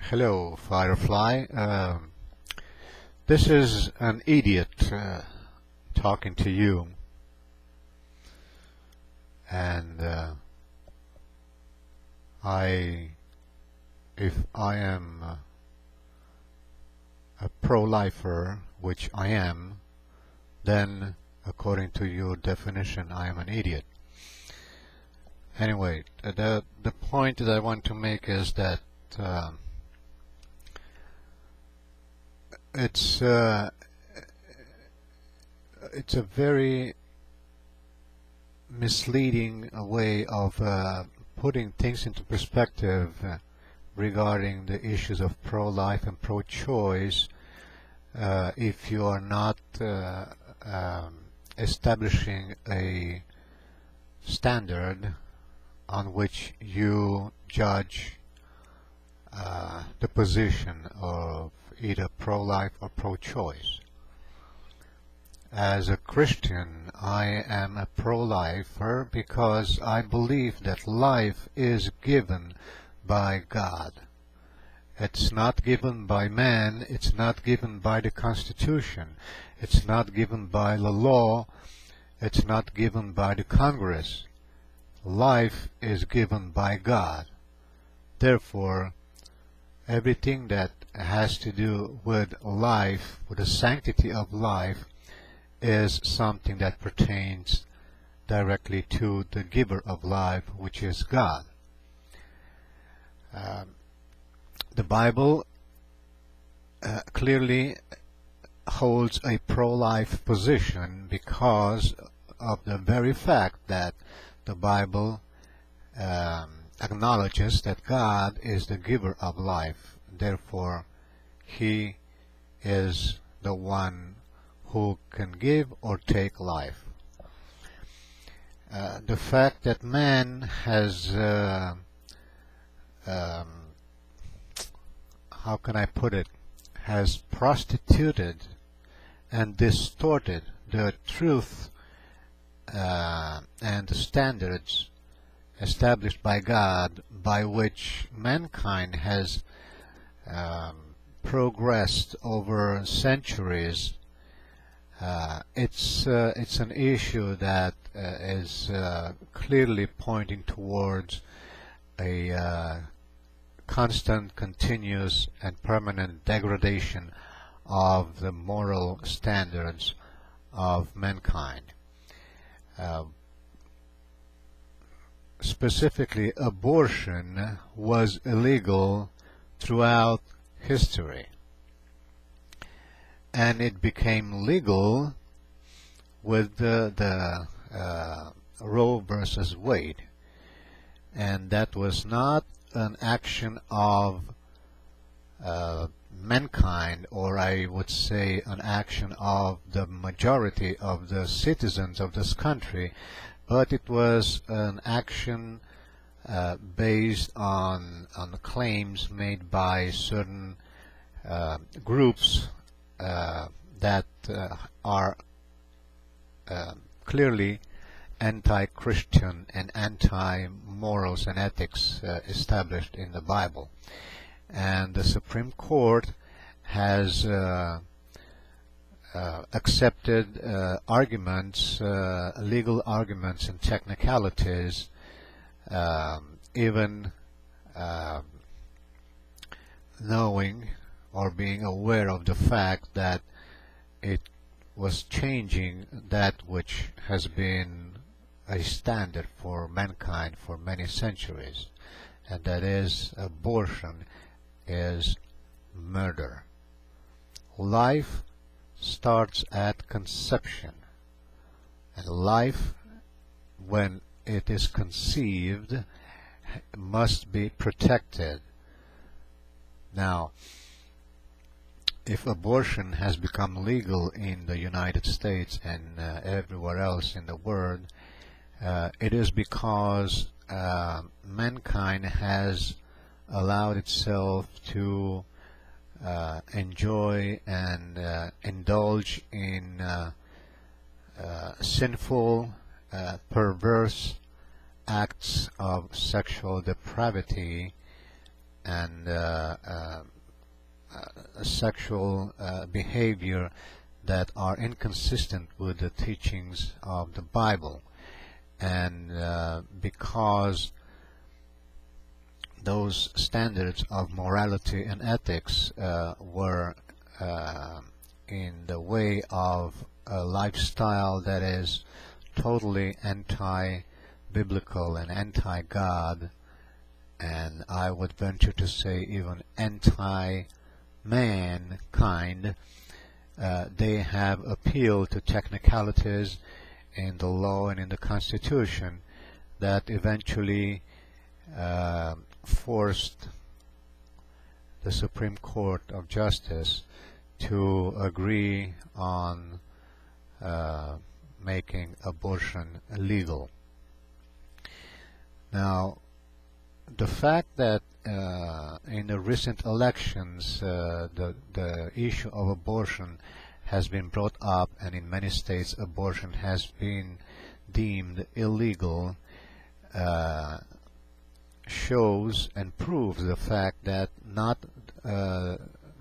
Hello, Firefly. This is an idiot talking to you, and if I am a pro-lifer, which I am, then according to your definition, I am an idiot. Anyway, the point that I want to make is that it's a very misleading way of putting things into perspective regarding the issues of pro-life and pro-choice if you are not establishing a standard on which you judge the position of either pro-life or pro-choice. As a Christian, I am a pro-lifer because I believe that life is given by God. It's not given by man, it's not given by the Constitution, it's not given by the law, it's not given by the Congress. Life is given by God. Therefore, everything that has to do with life, with the sanctity of life, is something that pertains directly to the giver of life, which is God. The Bible clearly holds a pro-life position because of the very fact that the Bible acknowledges that God is the giver of life. Therefore, He is the one who can give or take life. The fact that man has, how can I put it, has prostituted and distorted the truth and the standards established by God, by which mankind has progressed over centuries. It's an issue that is clearly pointing towards a constant, continuous, and permanent degradation of the moral standards of mankind. Specifically, abortion was illegal throughout history, and it became legal with the Roe versus Wade, and that was not an action of mankind, or I would say an action of the majority of the citizens of this country, but it was an action based on the claims made by certain groups that are clearly anti-Christian and anti-morals and ethics established in the Bible. And the Supreme Court has accepted arguments, legal arguments and technicalities, even knowing or being aware of the fact that it was changing that which has been a standard for mankind for many centuries, and that is abortion is murder. Life starts at conception, and life, when it is conceived, must be protected. Now, if abortion has become legal in the United States and everywhere else in the world, it is because mankind has allowed itself to enjoy and indulge in sinful, perverse acts of sexual depravity and sexual behavior that are inconsistent with the teachings of the Bible. And because those standards of morality and ethics were in the way of a lifestyle that is totally anti-biblical and anti-God, and I would venture to say even anti-mankind, they have appealed to technicalities in the law and in the Constitution that eventually forced the Supreme Court of Justice to agree on making abortion legal. Now, the fact that in the recent elections the issue of abortion has been brought up, and in many states abortion has been deemed illegal, shows and proves the fact that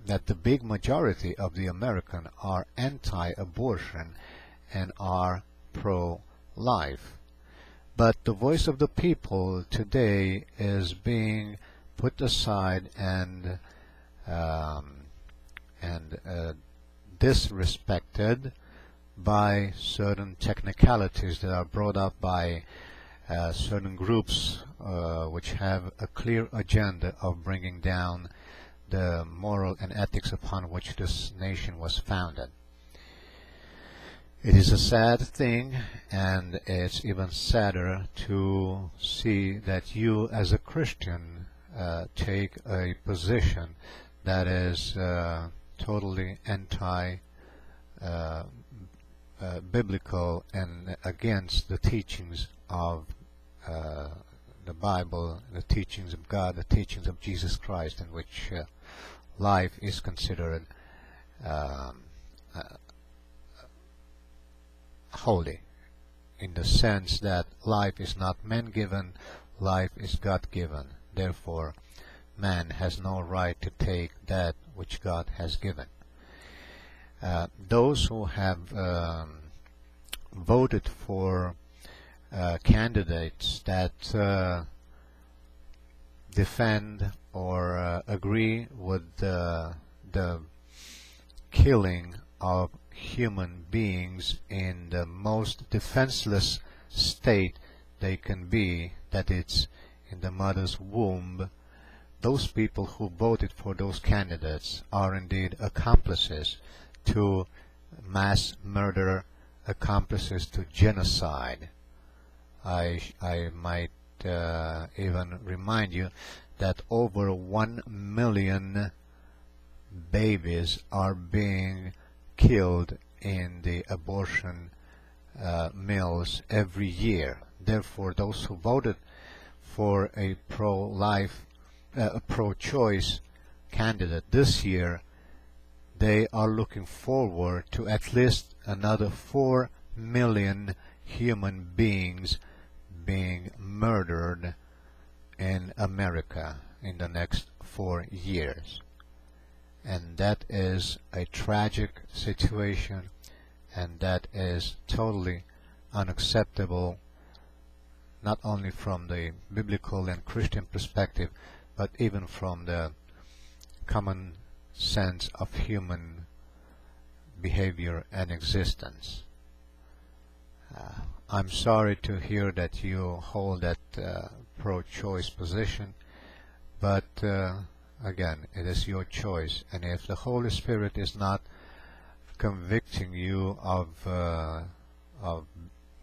that the big majority of the Americans are anti-abortion and are pro-life. But the voice of the people today is being put aside and disrespected by certain technicalities that are brought up by certain groups which have a clear agenda of bringing down the moral and ethics upon which this nation was founded. It is a sad thing, and it's even sadder to see that you as a Christian take a position that is totally anti-biblical and against the teachings of the Bible, the teachings of God, the teachings of Jesus Christ, in which life is considered holy, in the sense that life is not man-given, life is God-given. Therefore, man has no right to take that which God has given. Those who have voted for candidates that defend or agree with the killing of human beings in the most defenseless state they can be, that it's in the mother's womb, those people who voted for those candidates are indeed accomplices to mass murder, accomplices to genocide. I might even remind you that over 1 million babies are being killed in the abortion mills every year. Therefore, those who voted for a pro-life, pro-choice candidate this year, they are looking forward to at least another 4 million human beings being murdered in America in the next 4 years. And that is a tragic situation, and that is totally unacceptable, not only from the biblical and Christian perspective, but even from the common sense of human behavior and existence. I'm sorry to hear that you hold that pro-choice position, but again, it is your choice, and if the Holy Spirit is not convicting you of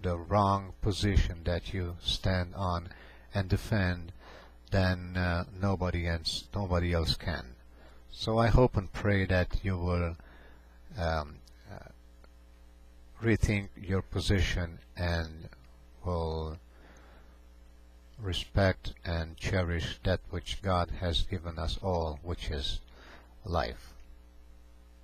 the wrong position that you stand on and defend, then nobody else can. So I hope and pray that you will rethink your position and will respect and cherish that which God has given us all, which is life.